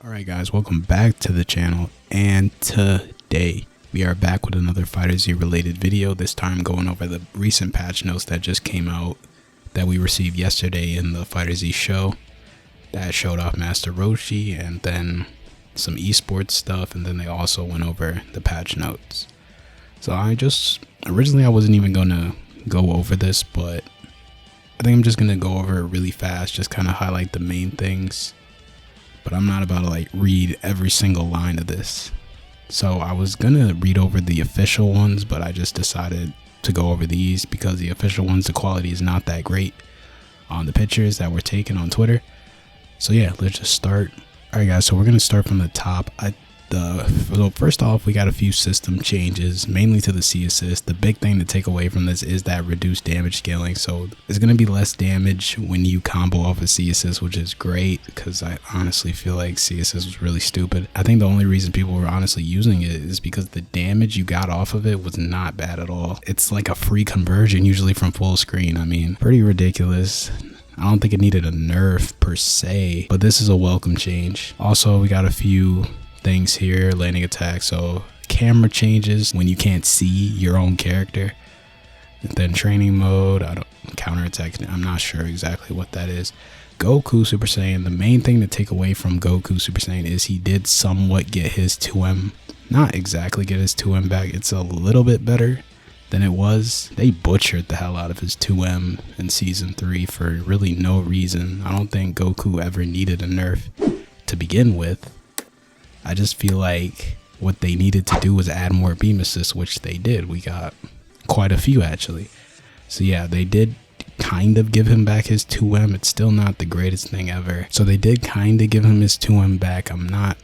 Alright guys, welcome back to the channel, and today we are back with another FighterZ related video, this time going over the recent patch notes that just came out that we received yesterday in the FighterZ Show that showed off Master Roshi and then some esports stuff, and then they also went over the patch notes. So originally I wasn't even going to go over this, but I think I'm just going to go over it really fast, just kind of highlight the main things. But I'm not about to read every single line of this. So I was gonna read over the official ones, but I just decided to go over these because the official ones, the quality is not that great on the pictures that were taken on Twitter. So yeah, let's just start. Alright guys, so we're gonna start from the top. So first off, we got a few system changes, mainly to the C assist. The big thing to take away from this is that reduced damage scaling. So there's going to be less damage when you combo off a C assist, which is great because I honestly feel like C assist was really stupid. I think the only reason people were honestly using it is because the damage you got off of it was not bad at all. It's like a free conversion usually from full screen. I mean, pretty ridiculous. I don't think it needed a nerf per se, but this is a welcome change. Also, we got a few things here, landing attack, so camera changes when you can't see your own character, and then training mode, counterattack, I'm not sure exactly what that is. Goku Super Saiyan, the main thing to take away from Goku Super Saiyan is he did somewhat get his 2M, not exactly get his 2M back, it's a little bit better than it was. They butchered the hell out of his 2M in season 3 for really no reason. I don't think Goku ever needed a nerf to begin with. I just feel like what they needed to do was add more beam assists, which they did. We got quite a few actually. So yeah, they did kind of give him back his 2M. It's still not the greatest thing ever. So they did kind of give him his 2M back. I'm not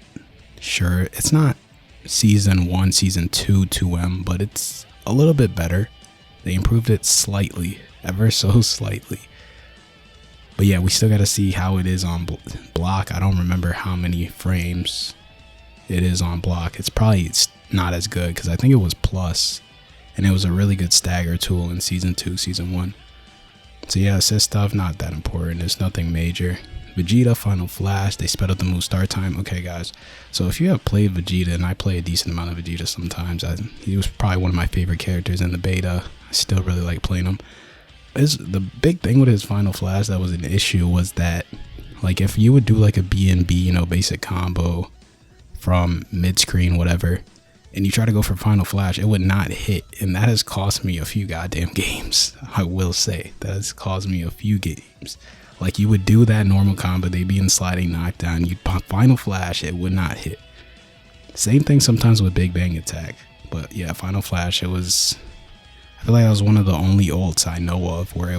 sure. It's not season 1, season 2 2M, but it's a little bit better. They improved it slightly, ever so slightly. But yeah, we still got to see how it is on block. I don't remember how many frames it is on block. It's probably not as good because I think it was plus, and it was a really good stagger tool in season 2, season 1. So yeah, assist stuff, not that important. It's nothing major. Vegeta, Final Flash, they sped up the move start time. Okay guys, so if you have played Vegeta, and I play a decent amount of Vegeta sometimes, he was probably one of my favorite characters in the beta. I still really like playing him. The big thing with his Final Flash that was an issue was that, like, if you would do like a B&B, basic combo from mid-screen, whatever, and you try to go for Final Flash, it would not hit, and that has cost me a few goddamn games. I will say that has caused me a few games. Like, you would do that normal combo, they'd be in sliding knockdown, you'd pop Final Flash, it would not hit. Same thing sometimes with Big Bang Attack, but yeah, Final Flash, I feel like that was one of the only ults I know of where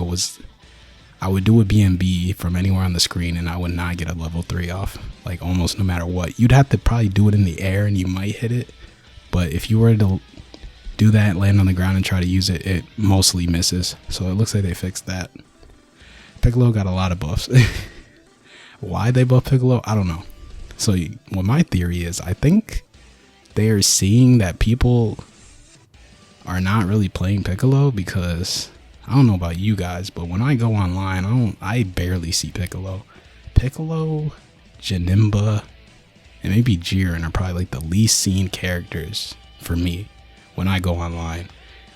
I would do a B&B from anywhere on the screen and I would not get a level 3 off, like almost no matter what. You'd have to probably do it in the air and you might hit it, but if you were to do that, land on the ground and try to use it, it mostly misses. So it looks like they fixed that. Piccolo got a lot of buffs. Why they buff Piccolo, I don't know. So what my theory is, I think they are seeing that people are not really playing Piccolo, because I don't know about you guys, but when I go online, I barely see Piccolo. Piccolo, Janemba, and maybe Jiren are probably like the least seen characters for me when I go online,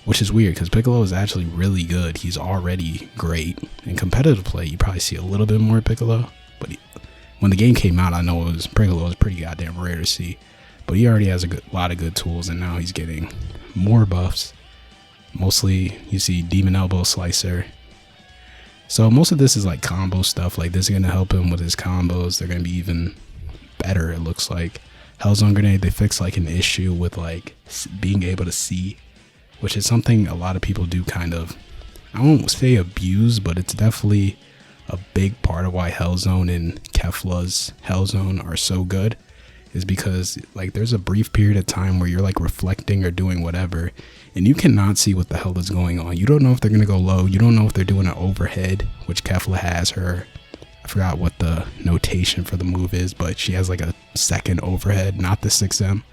which is weird because Piccolo is actually really good. He's already great. In competitive play, you probably see a little bit more Piccolo, but when the game came out, I know Piccolo was pretty goddamn rare to see, but he already has a lot of good tools, and now he's getting more buffs. Mostly you see Demon Elbow, Slicer. So most of this is like combo stuff. Like, this is going to help him with his combos. They're going to be even better, it looks like. Hellzone Grenade, they fixed like an issue with like being able to see, which is something a lot of people do kind of, I won't say abuse, but it's definitely a big part of why Hellzone and Kefla's Hellzone are so good, is because like there's a brief period of time where you're like reflecting or doing whatever and you cannot see what the hell is going on. You don't know if they're gonna go low, you don't know if they're doing an overhead, which Kefla has her, I forgot what the notation for the move is, but she has like a second overhead, not the 6M.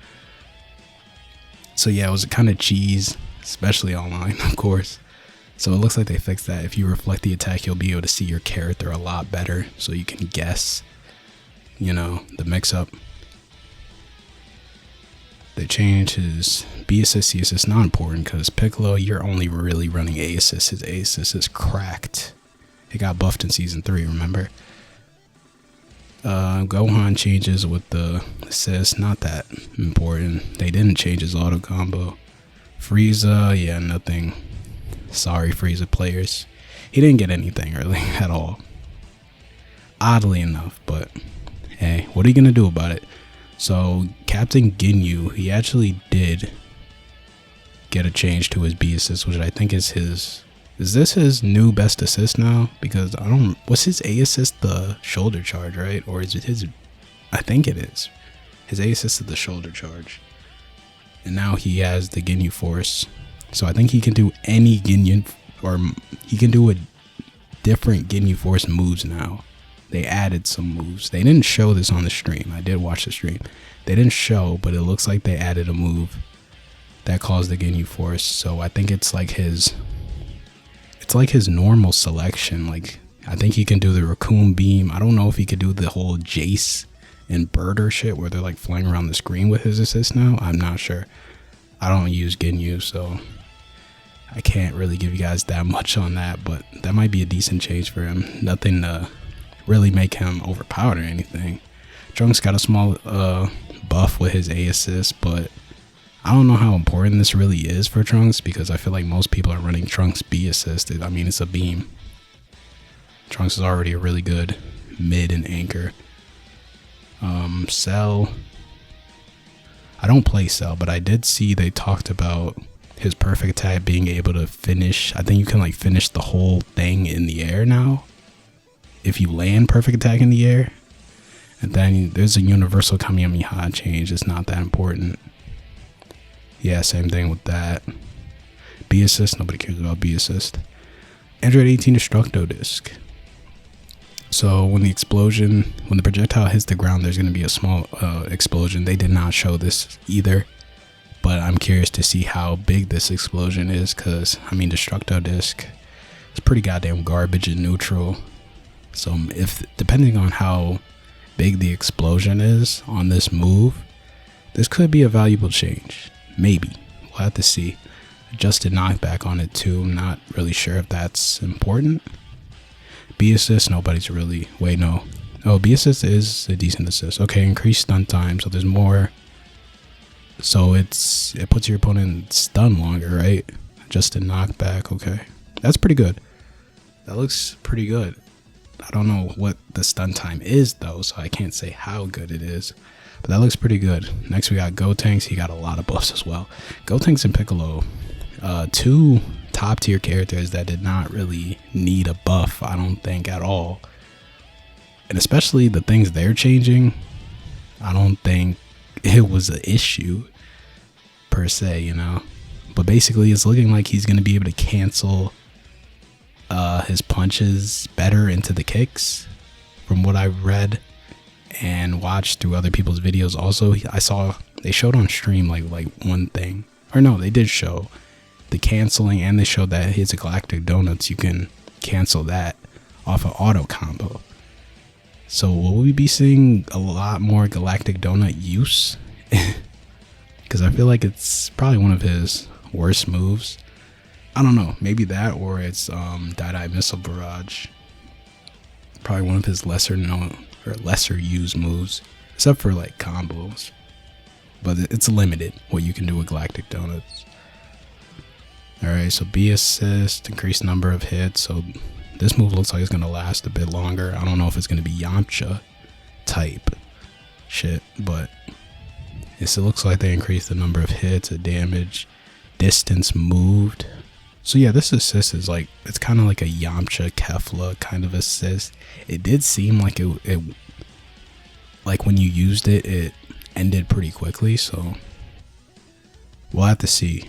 So yeah, it was kind of cheese, especially online, of course. So it looks like they fixed that. If you reflect the attack, you'll be able to see your character a lot better, so you can guess you know, the mix-up. They changed his B assist, C assist, not important because Piccolo, you're only really running A assist. His A assist is cracked. It got buffed in season 3, remember? Gohan changes with the assist, not that important. They didn't change his auto combo. Frieza, yeah, nothing. Sorry, Frieza players. He didn't get anything really at all. Oddly enough, but hey, what are you gonna do about it? So Captain Ginyu, he actually did get a change to his B assist, which I think is his. Is this his new best assist now? Because I don't. What's his A assist? The shoulder charge, right? Or is it his? I think it is. His A assist is the shoulder charge, and now he has the Ginyu Force. So I think he can do any Ginyu, or he can do a different Ginyu Force moves now. They added some moves. They didn't show this on the stream. I did watch the stream. They didn't show, but it looks like they added a move that caused the Ginyu Force. So I think it's like his normal selection. Like, I think he can do the Raccoon Beam. I don't know if he could do the whole Jace and Birder shit where they're like flying around the screen with his assist now. I'm not sure. I don't use Ginyu, so I can't really give you guys that much on that, but that might be a decent change for him. Nothing to really make him overpowered or anything. Trunks got a small buff with his A assist, but I don't know how important this really is for Trunks because I feel like most people are running Trunks B assist. I mean, it's a beam. Trunks is already a really good mid and anchor. Cell. I don't play Cell, but I did see they talked about his perfect attack being able to finish. I think you can like finish the whole thing in the air now if you land perfect attack in the air. And then there's a universal Kamehameha change. It's not that important. Yeah, same thing with that. B assist, nobody cares about B assist. Android 18 Destructo Disc. So when the projectile hits the ground, there's going to be a small explosion. They did not show this either, but I'm curious to see how big this explosion is because, I mean, Destructo Disc is pretty goddamn garbage and neutral. So if depending on how big the explosion is on this move, this could be a valuable change. Maybe. We'll have to see. Adjusted knockback on it too. I'm not really sure if that's important. B assist, nobody's really. Wait, no. Oh, B assist is a decent assist. Okay, increased stun time, so there's more. So it puts your opponent stunned longer, right? Adjusted knockback, okay. That's pretty good. That looks pretty good. I don't know what the stun time is though, so I can't say how good it is. But that looks pretty good. Next we got Gotenks. He got a lot of buffs as well. Gotenks and Piccolo, two top tier characters that did not really need a buff, I don't think at all. And especially the things they're changing, I don't think it was an issue per se, you know. But basically it's looking like he's going to be able to cancel his punches better into the kicks from what I've read and watched through other people's videos. Also, I saw they showed on stream like one thing, or no, they did show the canceling, and they showed that his Galactic Donuts, you can cancel that off an auto combo. So will we be seeing a lot more Galactic Donut use? Because I feel like it's probably one of his worst moves. I don't know, maybe that, or it's Die Missile Barrage. Probably one of his lesser known or lesser used moves, except for like combos. But it's limited what you can do with Galactic Donuts. Alright, so B assist, increased number of hits. So this move looks like it's going to last a bit longer. I don't know if it's going to be Yamcha type shit, but it looks like they increased the number of hits, of damage, distance moved. So yeah, this assist is like, it's kind of like a Yamcha Kefla kind of assist. It did seem like it like when you used it, it ended pretty quickly. So we'll have to see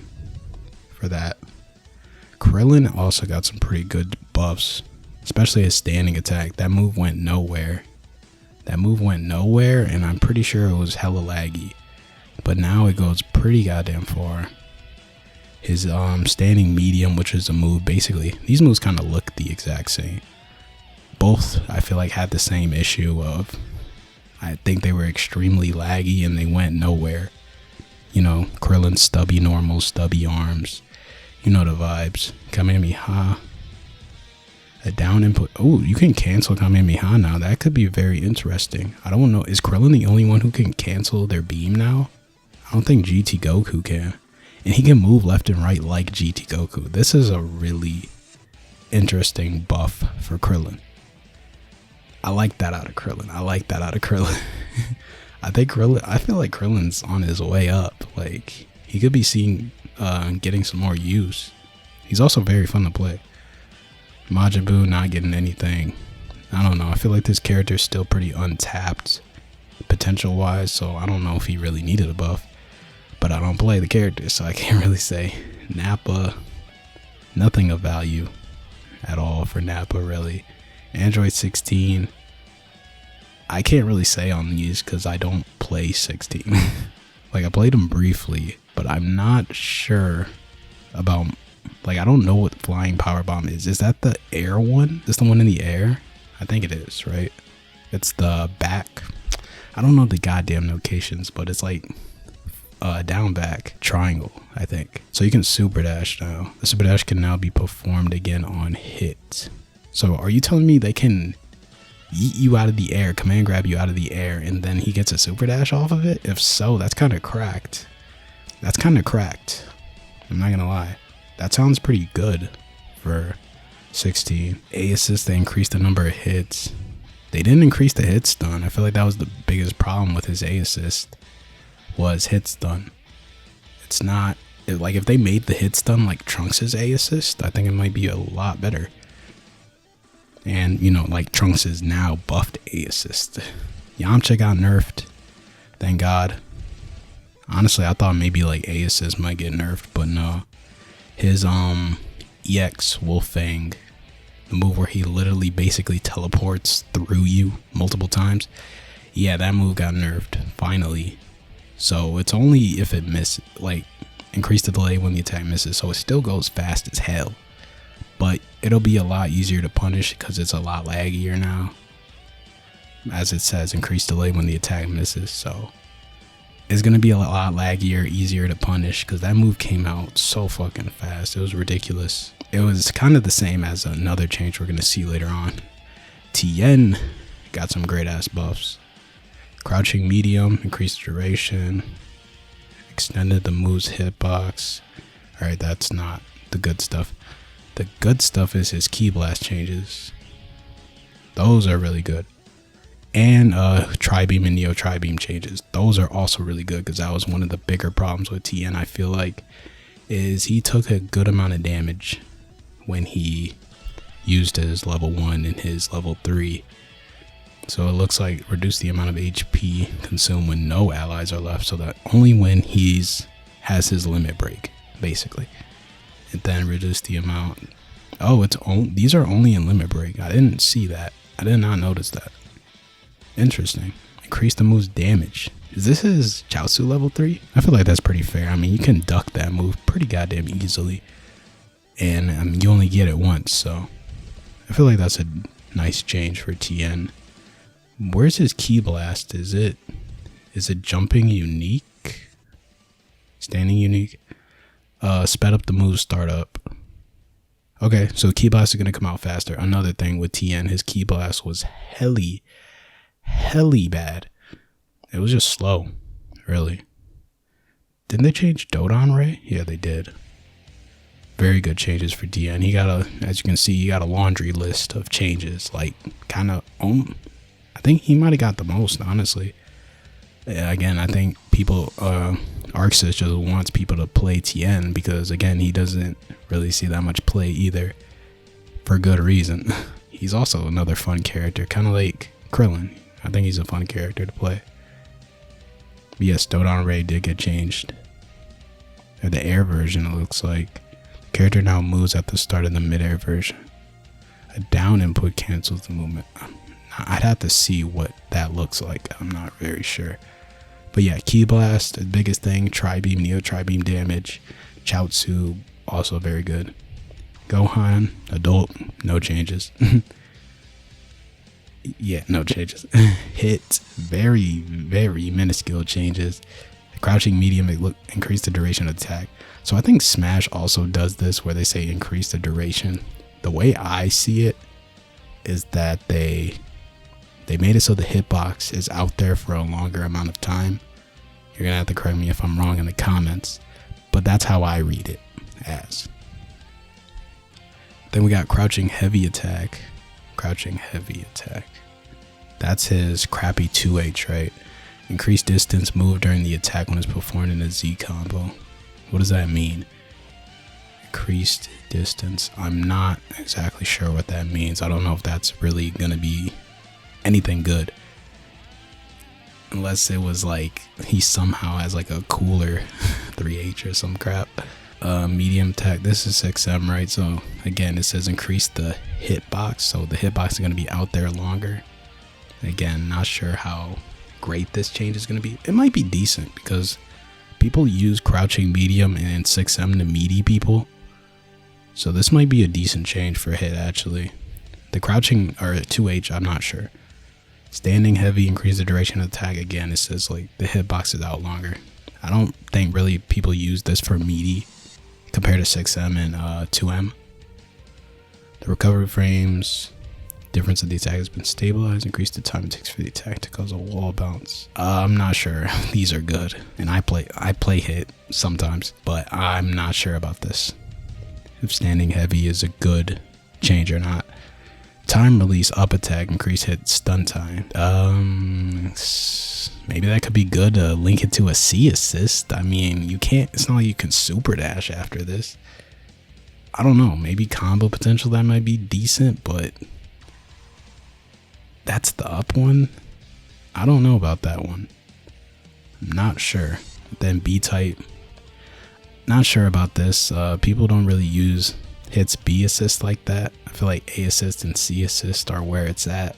for that. Krillin also got some pretty good buffs, especially his standing attack. That move went nowhere. And I'm pretty sure it was hella laggy. But now it goes pretty goddamn far. His standing medium, which is a move, basically, these moves kind of look the exact same. Both, I feel like, had the same issue of, I think they were extremely laggy and they went nowhere. You know, Krillin's stubby normal, stubby arms. You know the vibes. Kamehameha. A down input. Oh, you can cancel Kamehameha now. That could be very interesting. I don't know. Is Krillin the only one who can cancel their beam now? I don't think GT Goku can. And he can move left and right like GT Goku. This is a really interesting buff for Krillin. I like that out of Krillin. I feel like Krillin's on his way up. Like, he could be seen getting some more use. He's also very fun to play. Majin Buu not getting anything. I don't know. I feel like this character is still pretty untapped potential wise, so I don't know if he really needed a buff. But I don't play the character, so I can't really say. Nappa, nothing of value at all for Nappa, really. Android 16, I can't really say on these because I don't play 16. Like, I played them briefly, but I'm not sure about, like, I don't know what Flying Power Bomb is. Is that the air one? Is the one in the air? I think it is, right? It's the back. I don't know the goddamn notations, but it's like down back triangle, I think. So you can super dash now. The super dash can now be performed again on hit. So are you telling me they can yeet you out of the air, command grab you out of the air, and then he gets a super dash off of it? If so, that's kind of cracked. That's kind of cracked. I'm not gonna lie. That sounds pretty good for 16. A assist, they increased the number of hits. They didn't increase the hit stun. I feel like that was the biggest problem with his A assist, was hit stun. It's not, like, if they made the hit stun like Trunks' A assist, I think it might be a lot better. And, you know, like Trunks is now buffed A assist. Yamcha got nerfed. Thank God. Honestly, I thought maybe like A assist might get nerfed, but no. His EX Wolfang, the move where he literally basically teleports through you multiple times. Yeah, that move got nerfed, finally. So it's only if it misses, like, increase the delay when the attack misses. So it still goes fast as hell. But it'll be a lot easier to punish because it's a lot laggier now. As it says, increase delay when the attack misses. So it's going to be a lot laggier, easier to punish because that move came out so fucking fast. It was ridiculous. It was kind of the same as another change we're going to see later on. Tien got some great ass buffs. Crouching medium, increased duration, extended the move's hitbox. Alright, that's not the good stuff. The good stuff is his Ki Blast changes. Those are really good. And Tri-Beam and Neo Tri-Beam changes. Those are also really good because that was one of the bigger problems with Tien, I feel like, is he took a good amount of damage when he used his level 1 and his level 3. So it looks like reduce the amount of HP consumed when no allies are left, so that only when has his limit break, basically. And then reduce the amount. Oh, these are only in limit break. I didn't see that. I did not notice that. Interesting. Increase the move's damage. Is this his Chaozu level 3? I feel like that's pretty fair. I mean, you can duck that move pretty goddamn easily. And you only get it once, so I feel like that's a nice change for Tien. Where's his Ki Blast? Is it jumping unique? Standing unique? Sped up the move startup. Okay, so Ki Blast is going to come out faster. Another thing with Tien, his Ki Blast was helly bad. It was just slow, really. Didn't they change Dodon Ray? Yeah, they did. Very good changes for Tien. He got as you can see, he got a laundry list of changes. Like, kind of, I think he might have got the most, honestly. Again, I think people, Arxis just wants people to play Tien because, again, he doesn't really see that much play either, for good reason. He's also another fun character, kind of like Krillin. I think he's a fun character to play. But yes, Dodon Ray did get changed. Or the air version, it looks like. The character now moves at the start of the mid-air version. A down input cancels the movement. I'd have to see what that looks like. I'm not very sure. But yeah, Ki Blast, the biggest thing. Tri-Beam, Neo Tri-Beam damage. Chaozu, also very good. Gohan, adult, no changes. Yeah, no changes. Hit, very minuscule changes. Crouching medium, increase the duration of attack. So I think Smash also does this, where they say increase the duration. The way I see it is that they made it so the hitbox is out there for a longer amount of time. You're gonna have to correct me if I'm wrong in the comments, but that's how I read it as. Then we got crouching heavy attack. Crouching heavy attack. That's his crappy 2H, right? Increase distance move during the attack when it's performed in a Z combo. What does that mean? Increased distance. I'm not exactly sure what that means. I don't know if that's really gonna be anything good. Unless it was like he somehow has like a cooler 3H or some crap. Medium attack. This is 6M, right? So again, it says increase the hitbox. So the hitbox is gonna be out there longer. Again, not sure how great this change is going to be. It might be decent because people use crouching medium and 6M to meaty people. So this might be a decent change for hit actually. The crouching or 2H, I'm not sure. Standing heavy, increase the duration of attack. Again, it says like the hitbox is out longer. I don't think really people use this for meaty compared to 6M and 2M. The recovery frames. Difference of the attack has been stabilized. Increase the time it takes for the attack to cause a wall bounce. I'm not sure. These are good, and I play hit sometimes, but I'm not sure about this. If standing heavy is a good change or not. Time release up attack, increase hit stun time. Maybe that could be good to link it to a C assist. I mean, you can't. It's not like you can super dash after this. I don't know. Maybe combo potential that might be decent, but. That's the up one. I don't know about that one. I'm not sure. Then B type. Not sure about this. People don't really use hits B assist like that. I feel like A assist and C assist are where it's at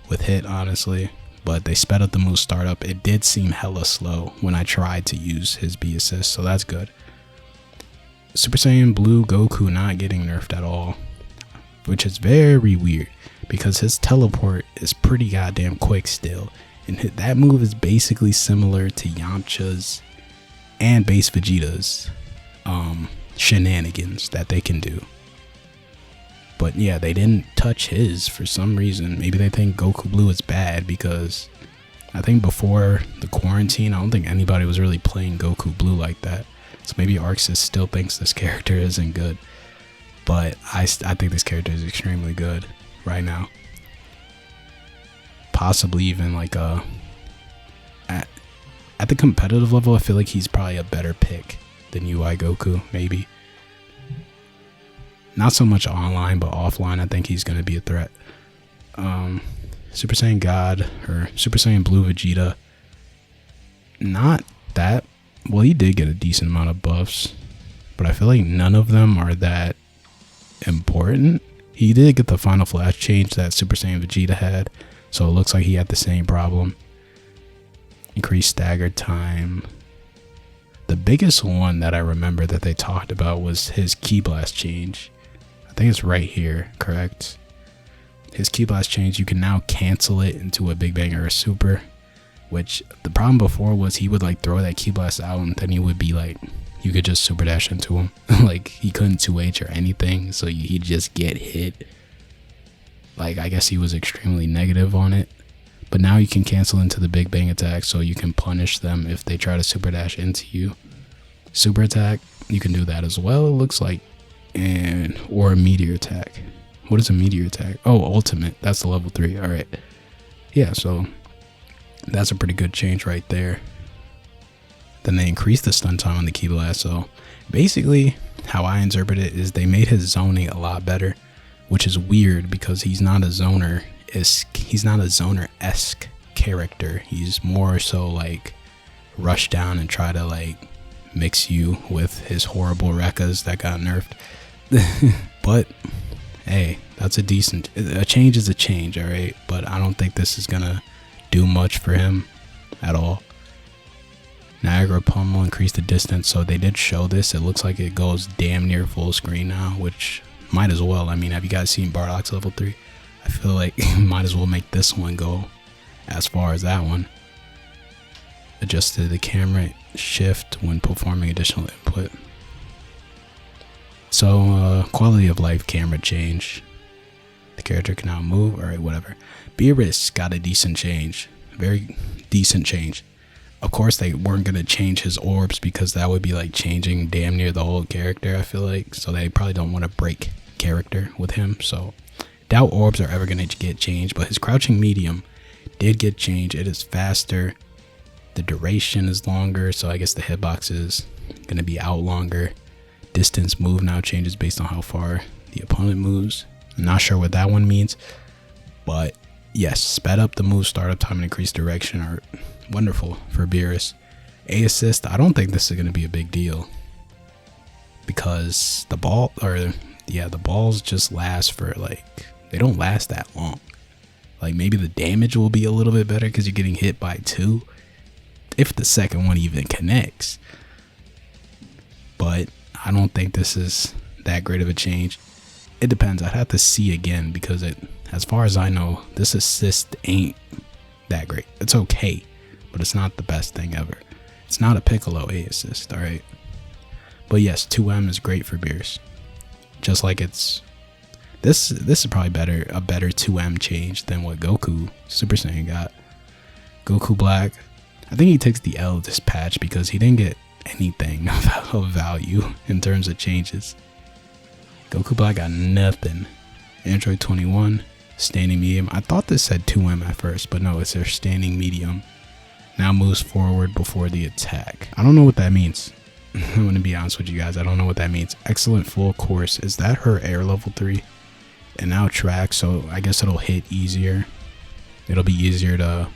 with hit, honestly. But they sped up the move startup. It did seem hella slow when I tried to use his B assist, so that's good. Super Saiyan Blue Goku not getting nerfed at all, which is very weird. Because his teleport is pretty goddamn quick still. And that move is basically similar to Yamcha's and base Vegeta's shenanigans that they can do. But yeah, they didn't touch his for some reason. Maybe they think Goku Blue is bad because I think before the quarantine, I don't think anybody was really playing Goku Blue like that. So maybe Arxis still thinks this character isn't good. But I think this character is extremely good right now. Possibly even like at the competitive level, I feel like he's probably a better pick than UI Goku, maybe. Not so much online, but offline, I think he's going to be a threat. Super Saiyan God or Super Saiyan Blue Vegeta. Not that, well, he did get a decent amount of buffs, but I feel like none of them are that important. He did get the final flash change that Super Saiyan Vegeta had, so it looks like he had the same problem. Increased stagger time. The biggest one that I remember that they talked about was his Ki Blast change. I think it's right here, correct? His Ki Blast change, you can now cancel it into a Big Bang or a Super, which the problem before was he would like throw that Ki Blast out and then he would be like, you could just super dash into him. Like he couldn't 2H or anything, so he'd just get hit. Like I guess he was extremely negative on it. But now you can cancel into the Big Bang attack, so you can punish them if they try to super dash into you. Super attack, you can do that as well, it looks like. Or a meteor attack. What is a meteor attack? Oh, ultimate. That's the level 3. Alright. Yeah, so that's a pretty good change right there. Then they increased the stun time on the Ki Blast. So basically, how I interpret it is they made his zoning a lot better, which is weird because he's not a zoner. He's not a zoner-esque character. He's more so like rush down and try to like mix you with his horrible Rekkas that got nerfed. But hey, that's a change is a change, all right? But I don't think this is gonna do much for him at all. Niagara Pummel increased the distance, so they did show this. It looks like it goes damn near full screen now, which might as well. I mean, have you guys seen Bardock's level 3? I feel like might as well make this one go as far as that one. Adjusted the camera shift when performing additional input. So quality of life camera change. The character can now move. Alright, whatever. Beerus got a decent change. Very decent change. Of course they weren't going to change his orbs because that would be like changing damn near the whole character, I feel like. So they probably don't want to break character with him. So doubt orbs are ever going to get changed. But his crouching medium did get changed. It is faster. The duration is longer. So I guess the hitbox is going to be out longer. Distance move now changes based on how far the opponent moves. I'm not sure what that one means. But yes, sped up the move startup time and increased direction are wonderful for Beerus. A assist, I don't think this is going to be a big deal because the balls just last for like, they don't last that long. Like maybe the damage will be a little bit better because you're getting hit by 2 if the second one even connects. But I don't think this is that great of a change. It depends. I'd have to see again because as far as I know, this assist ain't that great. It's okay, but it's not the best thing ever. It's not a Piccolo A assist, alright? But yes, 2M is great for Beerus. Just like it's... This is probably a better 2M change than what Goku Super Saiyan got. Goku Black, I think he takes the L this patch because he didn't get anything of value in terms of changes. Goku Black got nothing. Android 21, standing medium. I thought this said 2M at first, but no, it's their standing medium. Now moves forward before the attack. I don't know what that means. I'm going to be honest with you guys. I don't know what that means. Excellent full course. Is that her air level 3? And now track, so I guess it'll hit easier. It'll be easier to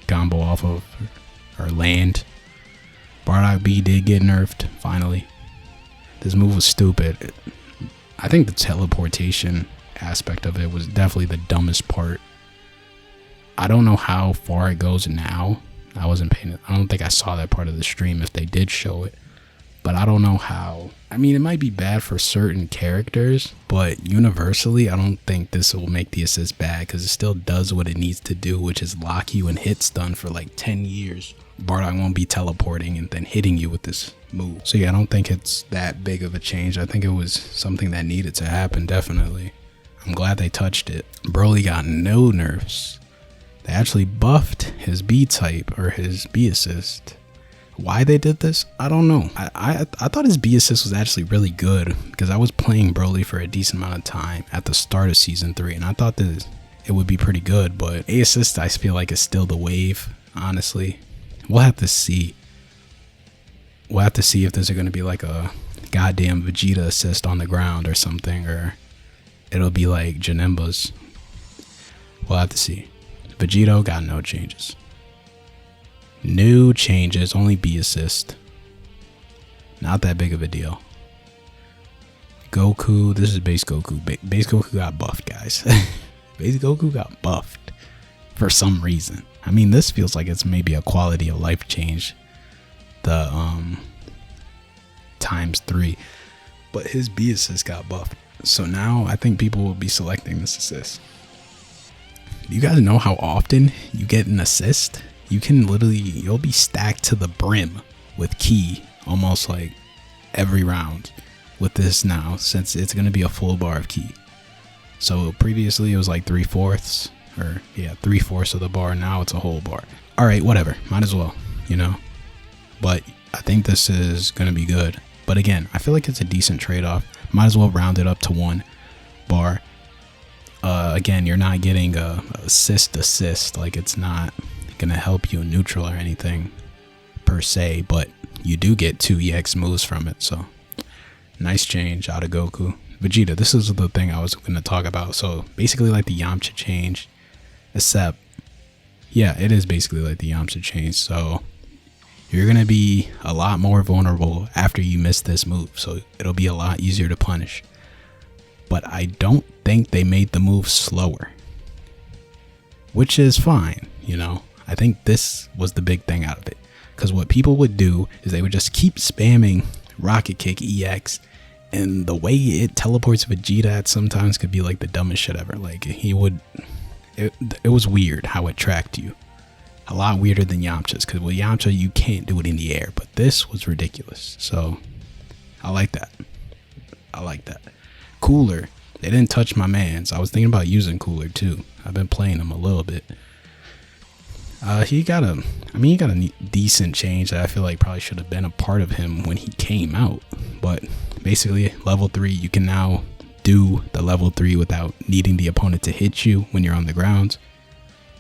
combo off of or land. Bardock B did get nerfed, finally. This move was stupid. I think the teleportation aspect of it was definitely the dumbest part. I don't know how far it goes now. I don't think I saw that part of the stream if they did show it. But I don't know how. I mean, it might be bad for certain characters, but universally, I don't think this will make the assist bad because it still does what it needs to do, which is lock you and hit stun for like 10 years. Bardock won't be teleporting and then hitting you with this move. So yeah, I don't think it's that big of a change. I think it was something that needed to happen, definitely. I'm glad they touched it. Broly got no nerfs. They actually buffed his B type or his B assist. Why they did this, I don't know. I thought his B assist was actually really good because I was playing Broly for a decent amount of time at the start of season 3 and I thought that it would be pretty good, but A assist I feel like is still the wave, honestly. We'll have to see. We'll have to see if there's going to be like a goddamn Vegeta assist on the ground or something, or it'll be like Janemba's. We'll have to see. Vegito got no changes. No changes, only B assist. Not that big of a deal. Goku, this is base Goku. Base Goku got buffed, guys. Base Goku got buffed for some reason. I mean, this feels like it's maybe a quality of life change. The ×3. But his B assist got buffed. So now I think people will be selecting this assist. Do you guys know how often you get an assist? You can literally, you'll be stacked to the brim with ki almost like every round with this now, since it's going to be a full bar of ki. So previously it was like 3/4 or yeah, 3/4 of the bar. Now it's a whole bar. All right, whatever. Might as well, you know, but I think this is going to be good. But again, I feel like it's a decent trade-off. Might as well round it up to 1 bar. Again, you're not getting a assist, like it's not gonna help you in neutral or anything per se, but you do get 2 EX moves from it, so nice change out of Goku. Vegeta, this is the thing I was gonna talk about. So basically like the Yamcha change, except yeah, it is basically like the Yamcha change. So you're gonna be a lot more vulnerable after you miss this move, so it'll be a lot easier to punish. But I don't think they made the move slower, which is fine, you know. I think this was the big thing out of it, because what people would do is they would just keep spamming Rocket Kick EX And the way it teleports Vegeta at sometimes could be like the dumbest shit ever. Like it was weird how it tracked you. A lot weirder than Yamcha's, because with Yamcha you can't do it in the air, but this was ridiculous. So I like that. Cooler, they didn't touch my mans. I was thinking about using Cooler too. I've been playing him a little bit. He got a decent change that I feel like probably should have been a part of him when he came out. But basically, level 3, you can now do the level 3 without needing the opponent to hit you when you're on the ground.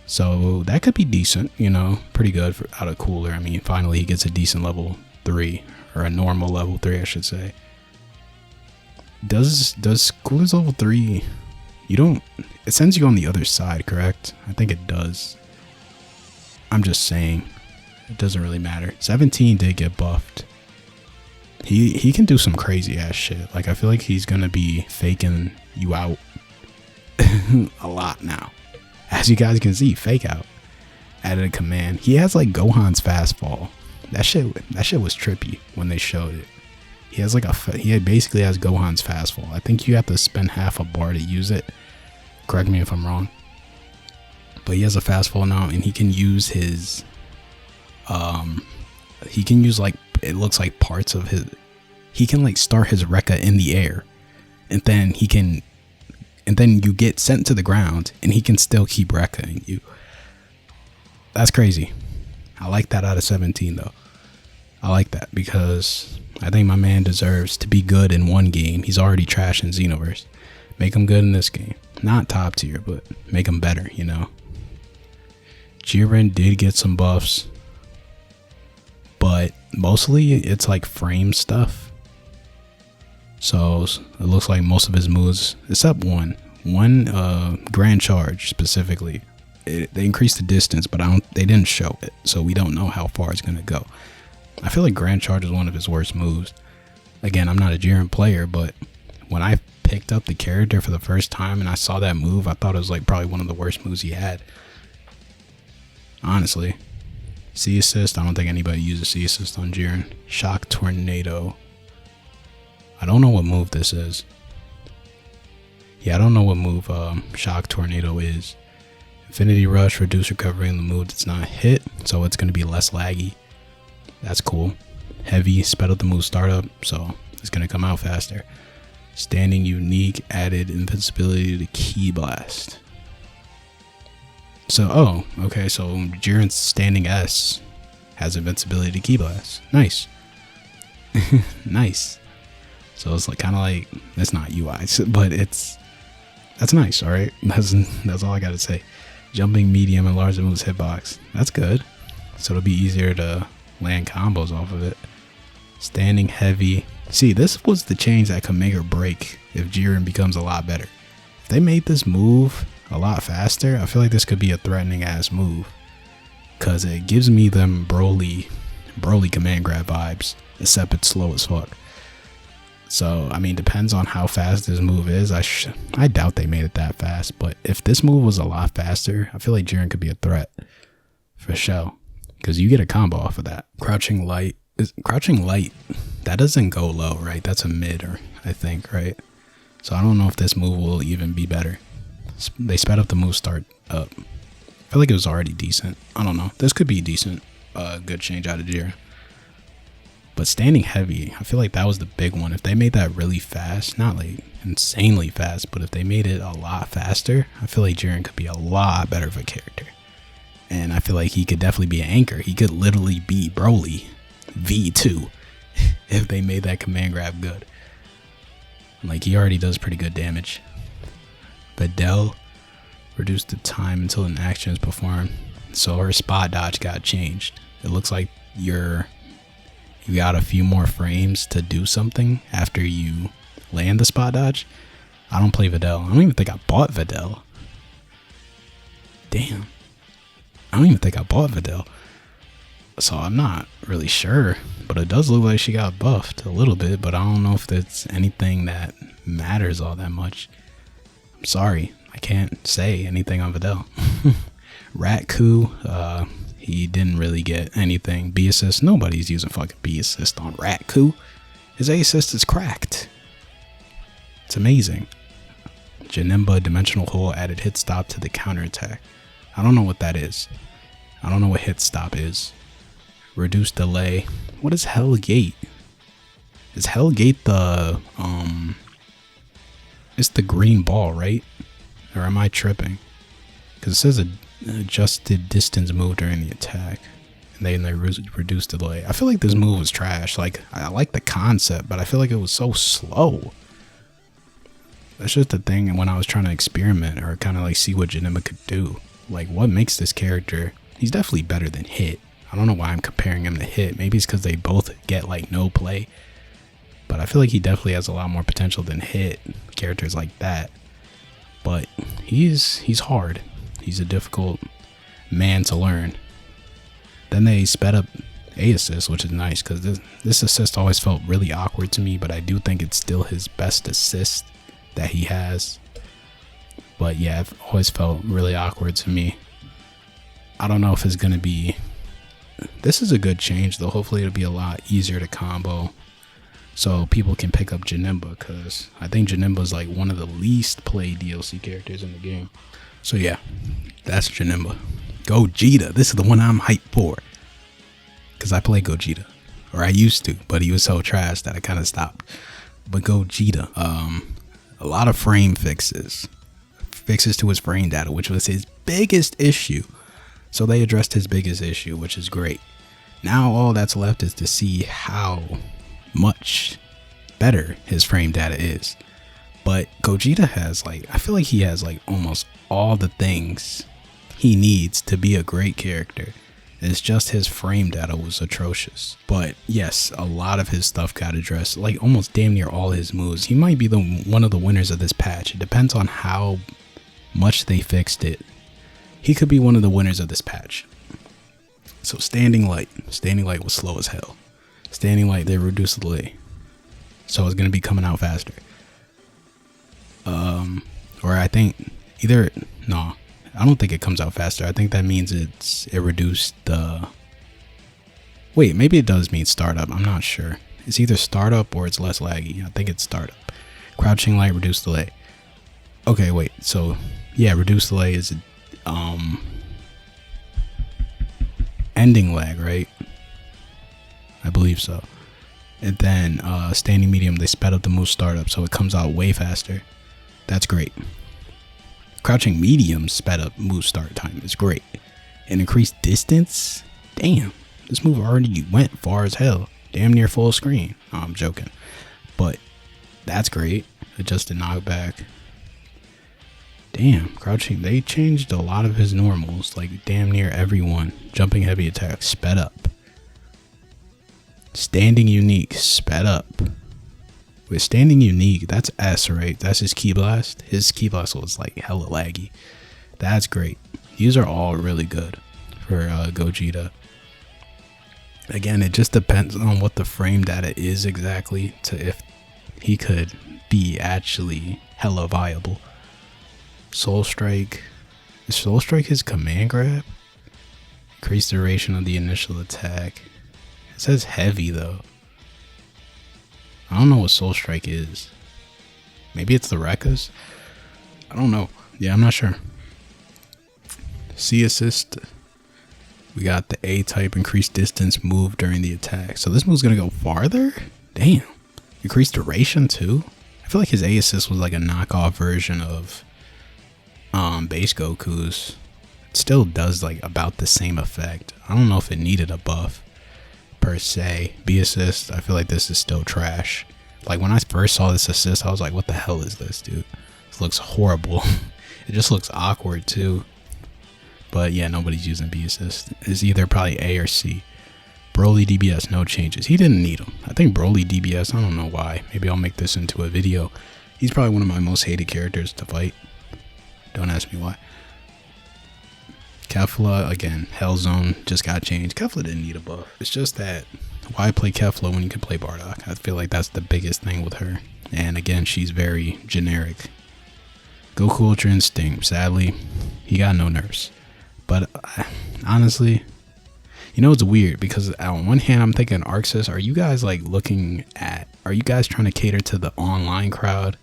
So that could be decent, you know, pretty good out of Cooler. I mean, finally he gets a decent level 3, or a normal level 3, I should say. Does Cooler's level 3, it sends you on the other side, correct? I think it does. I'm just saying, it doesn't really matter. 17 did get buffed. He can do some crazy ass shit. Like, I feel like he's gonna be faking you out a lot now. As you guys can see, fake out. Added a command. He has like Gohan's fast fall. That shit was trippy when they showed it. He has like he basically has Gohan's fast fall. I think you have to spend half a bar to use it. Correct me if I'm wrong. But he has a fast fall now, and he can use his like, it looks like parts of his, he can like start his Rekka in the air, and then you get sent to the ground and he can still keep Rekkaing you. That's crazy. I like that out of 17 though. I like that because I think my man deserves to be good in one game. He's already trash in Xenoverse. Make him good in this game. Not top tier, but make him better, you know. Jiren did get some buffs, but mostly it's like frame stuff. So it looks like most of his moves, except one grand charge specifically, they increased the distance, but they didn't show it, so we don't know how far it's gonna go. I feel like grand charge is one of his worst moves. Again, I'm not a Jiren player, but when I picked up the character for the first time and I saw that move, I thought it was like probably one of the worst moves he had. Honestly. C assist, I don't think anybody uses C assist on Jiren. Shock Tornado. I don't know what move this is. Yeah, I don't know what move Shock Tornado is. Infinity Rush, reduce recovery on the move that's not hit, so it's going to be less laggy. That's cool. Heavy, sped up the move startup, so it's going to come out faster. Standing Unique, added invincibility to Ki Blast. So, oh, okay, so Jiren's Standing S has invincibility to Ki Blast. Nice. Nice. So it's like kind of like, it's not UI, but that's nice, alright? That's all I gotta say. Jumping medium and large moves hitbox. That's good. So it'll be easier to land combos off of it. Standing heavy. See, this was the change that could make or break if Jiren becomes a lot better. If they made this move a lot faster, I feel like this could be a threatening ass move, because it gives me them Broly command grab vibes, except it's slow as fuck. So I mean, depends on how fast this move is. I doubt they made it that fast, but if this move was a lot faster, I feel like Jiren could be a threat for sure, because you get a combo off of that. Crouching light, that doesn't go low, right? That's a mid, or I think, right? So I don't know if this move will even be better. They sped up the move start up. I feel like it was already decent. I don't know. This could be decent. Good change out of Jiren. But standing heavy, I feel like that was the big one. If they made that really fast, not like insanely fast, but if they made it a lot faster, I feel like Jiren could be a lot better of a character. And I feel like he could definitely be an anchor. He could literally be Broly V2 if they made that command grab good. Like, he already does pretty good damage. Videl, reduced the time until an action is performed. So her spot dodge got changed. It looks like you got a few more frames to do something after you land the spot dodge. I don't play Videl. I don't even think I bought Videl. Damn. I don't even think I bought Videl. So I'm not really sure. But it does look like she got buffed a little bit. But I don't know if that's anything that matters all that much. I'm sorry. I can't say anything on Videl. Ratku, he didn't really get anything. B assist, nobody's using fucking B assist on Ratku. His A assist is cracked. It's amazing. Janemba Dimensional Hole added hit stop to the counterattack. I don't know what that is. I don't know what hit stop is. Reduce delay. What is Hellgate? Is Hellgate the it's the green ball, right? Or am I tripping? Because it says adjusted distance move during the attack. And then they reduced delay. I feel like this move was trash. Like, I like the concept, but I feel like it was so slow. That's just the thing. And when I was trying to experiment or kind of like see what Janemba could do, like what makes this character, he's definitely better than Hit. I don't know why I'm comparing him to Hit. Maybe it's because they both get like no play. But I feel like he definitely has a lot more potential than Hit, characters like that. But he's hard. He's a difficult man to learn. Then they sped up A assist, which is nice because this assist always felt really awkward to me, but I do think it's still his best assist that he has. But yeah, it always felt really awkward to me. I don't know if it's going to be... This is a good change though. Hopefully it'll be a lot easier to combo so people can pick up Janemba, because I think Janemba is like one of the least played DLC characters in the game. So yeah, that's Janemba. Gogeta, this is the one I'm hyped for, because I play Gogeta, or I used to, but he was so trash that I kind of stopped. But Gogeta, a lot of frame fixes to his frame data, which was his biggest issue. So they addressed his biggest issue, which is great. Now all that's left is to see how much better his frame data is. But Gogeta has like, I feel like he has like almost all the things he needs to be a great character. It's just his frame data was atrocious. But yes, a lot of his stuff got addressed, like almost damn near all his moves. He might be one of the winners of this patch. It depends on how much they fixed it. He could be one of the winners of this patch. So Standing Light was slow as hell. Standing Light, they reduced the delay, so it's gonna be coming out faster. Or I think no, I don't think it comes out faster. I think that means it reduced the... Wait, maybe it does mean startup. I'm not sure. It's either startup or it's less laggy. I think it's startup. Crouching Light, reduced delay. Okay, wait. So yeah, reduced delay is ending lag, right? I believe so. And then Standing Medium, they sped up the move startup, so it comes out way faster. That's great. Crouching Medium sped up move start time is great. And increased distance? Damn, this move already went far as hell. Damn near full screen. No, I'm joking. But that's great. Adjusted knockback. Damn, Crouching, they changed a lot of his normals. Like damn near everyone. Jumping heavy attack sped up. Standing Unique sped up. With Standing Unique, that's S, right? That's his Ki Blast. His Ki Blast was like hella laggy. That's great. These are all really good for Gogeta. Again, it just depends on what the frame data is exactly to if he could be actually hella viable. Soul Strike. Is Soul Strike his command grab? Increase duration of the initial attack. It says heavy though. I don't know what Soul Strike is. Maybe it's the Rekkas? I don't know. Yeah, I'm not sure. C assist. We got the A type, increased distance move during the attack. So this move's gonna go farther? Damn. Increased duration too? I feel like his A assist was like a knockoff version of base Goku's. It still does like about the same effect. I don't know if it needed a buff per se. B assist, I feel like this is still trash. Like when I first saw this assist, I was like, what the hell is this, dude? This looks horrible. It just looks awkward too. But yeah, nobody's using B assist. It's either probably A or C. Broly DBS, no changes. He didn't need them. I think Broly DBS, I don't know why. Maybe I'll make this into a video. He's probably one of my most hated characters to fight. Don't ask me why. Kefla, again, Hell Zone just got changed. Kefla didn't need a buff. It's just that, why play Kefla when you can play Bardock? I feel like that's the biggest thing with her. And again, she's very generic. Goku Ultra Instinct, sadly, he got no nerfs. But honestly, you know, it's weird because on one hand, I'm thinking Arxis, are you guys like are you guys trying to cater to the online crowd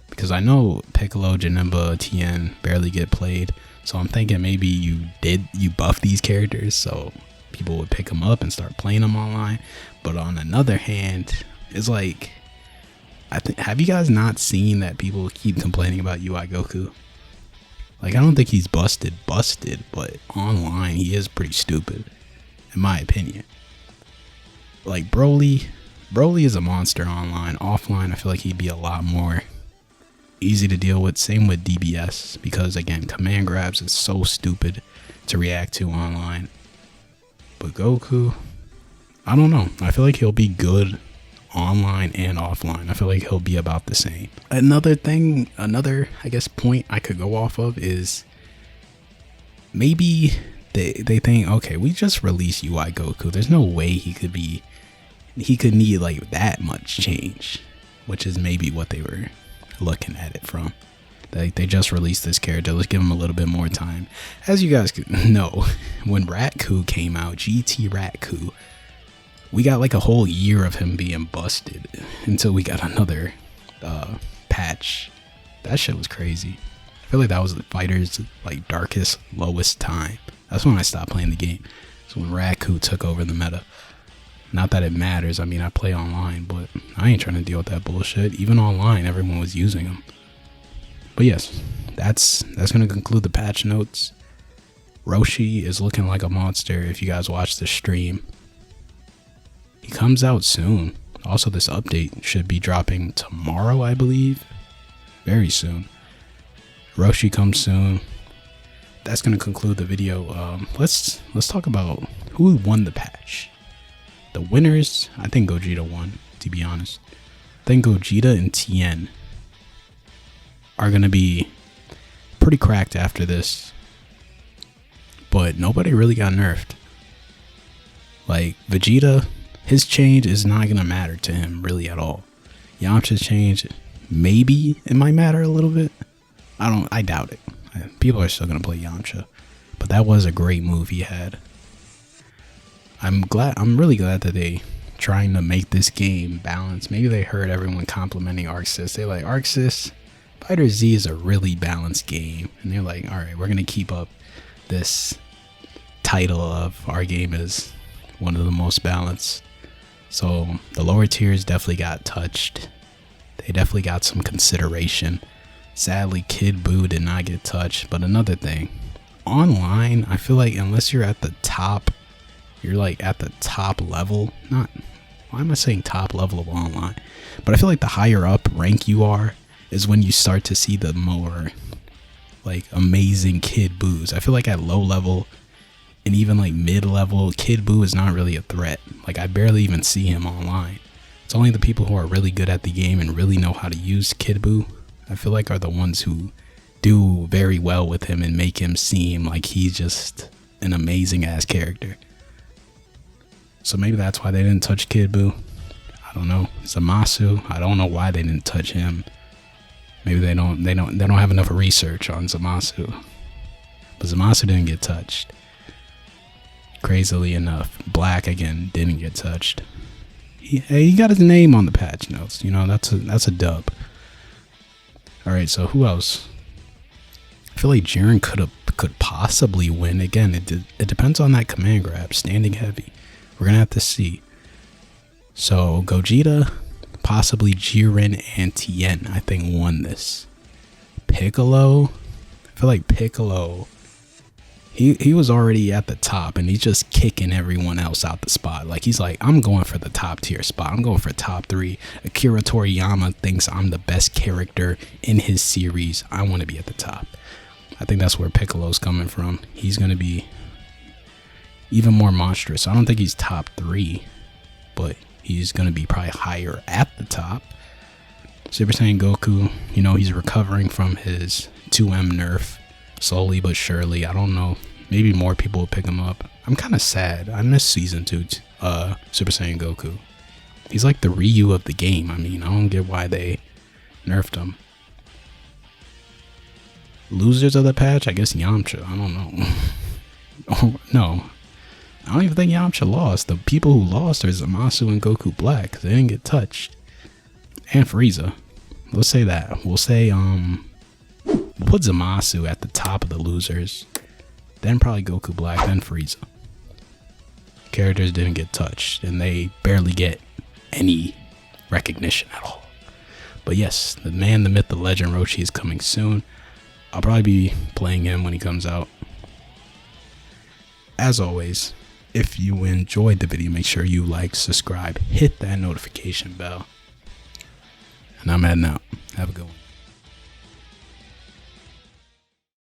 Because I know Piccolo, Janemba, Tien barely get played. So I'm thinking maybe you buff these characters so people would pick them up and start playing them online. But on another hand, it's like, have you guys not seen that people keep complaining about UI Goku? Like, I don't think he's busted, but online he is pretty stupid, in my opinion. Like, Broly is a monster online. Offline, I feel like he'd be a lot more easy to deal with. Same with DBS, because again, command grabs is so stupid to react to online. But Goku, I don't know. I feel like he'll be good online and offline. I feel like he'll be about the same. Another I guess point I could go off of is maybe they think, okay, we just released UI Goku. There's no way he could need like that much change, which is maybe what they were looking at it from. Like, they just released this character, let's give him a little bit more time. As you guys know, when Ratku came out, GT Ratku, we got like a whole year of him being busted until we got another patch. That shit was crazy. I feel like that was the fighter's like darkest, lowest time. That's when I stopped playing the game. So when Ratku took over the meta. Not that it matters. I mean, I play online, but I ain't trying to deal with that bullshit. Even online, everyone was using them. But yes, that's gonna conclude the patch notes. Roshi is looking like a monster. If you guys watch the stream, he comes out soon. Also, this update should be dropping tomorrow, I believe. Very soon. Roshi comes soon. That's gonna conclude the video. Let's talk about who won the patch. The winners, I think Gogeta won, to be honest. I think Gogeta and Tien are going to be pretty cracked after this. But nobody really got nerfed. Like, Vegeta, his change is not going to matter to him really at all. Yamcha's change, maybe it might matter a little bit. I doubt it. People are still going to play Yamcha. But that was a great move he had. I'm really glad that they trying to make this game balanced. Maybe they heard everyone complimenting Arc Sys. They're like, Arc Sys, FighterZ is a really balanced game. And they're like, alright, we're going to keep up this title of our game is one of the most balanced. So the lower tiers definitely got touched. They definitely got some consideration. Sadly, Kid Buu did not get touched. But another thing, online, I feel like unless you're at the top, you're like at the top level, why am I saying top level of online? But I feel like the higher up rank you are is when you start to see the more like amazing Kid Buus. I feel like at low level and even like mid level, Kid Buu is not really a threat. Like, I barely even see him online. It's only the people who are really good at the game and really know how to use Kid Buu, I feel like, are the ones who do very well with him and make him seem like he's just an amazing ass character. So maybe that's why they didn't touch Kid Buu. I don't know. Zamasu, I don't know why they didn't touch him. Maybe they don't have enough research on Zamasu. But Zamasu didn't get touched. Crazily enough, Black again didn't get touched. He got his name on the patch notes. You know, that's a dub. All right, so who else? I feel like Jiren could possibly win. Again, it depends on that command grab, standing heavy. We're gonna have to see. So Gogeta, possibly Jiren and Tien, I think won this. Piccolo, I feel like Piccolo, he was already at the top and he's just kicking everyone else out the spot. Like, he's like, I'm going for the top tier spot. I'm going for top 3. Akira Toriyama thinks I'm the best character in his series. I want to be at the top. I think that's where Piccolo's coming from. He's going to be even more monstrous. I don't think he's top 3, but he's going to be probably higher at the top. Super Saiyan Goku, you know, he's recovering from his 2M nerf slowly but surely. I don't know, maybe more people will pick him up. I'm kind of sad. I miss season 2 Super Saiyan Goku. He's like the Ryu of the game. I mean, I don't get why they nerfed him. Losers of the patch, I guess Yamcha. I don't know. Oh, no, I don't even think Yamcha lost. The people who lost are Zamasu and Goku Black, because they didn't get touched. And Frieza. let's say that. We'll say we'll put Zamasu at the top of the losers, then probably Goku Black, then Frieza. Characters didn't get touched, and they barely get any recognition at all. But yes, the man, the myth, the legend, Roshi is coming soon. I'll probably be playing him when he comes out. As always, if you enjoyed the video, make sure you like, subscribe, hit that notification bell. And I'm heading out. Have a good one.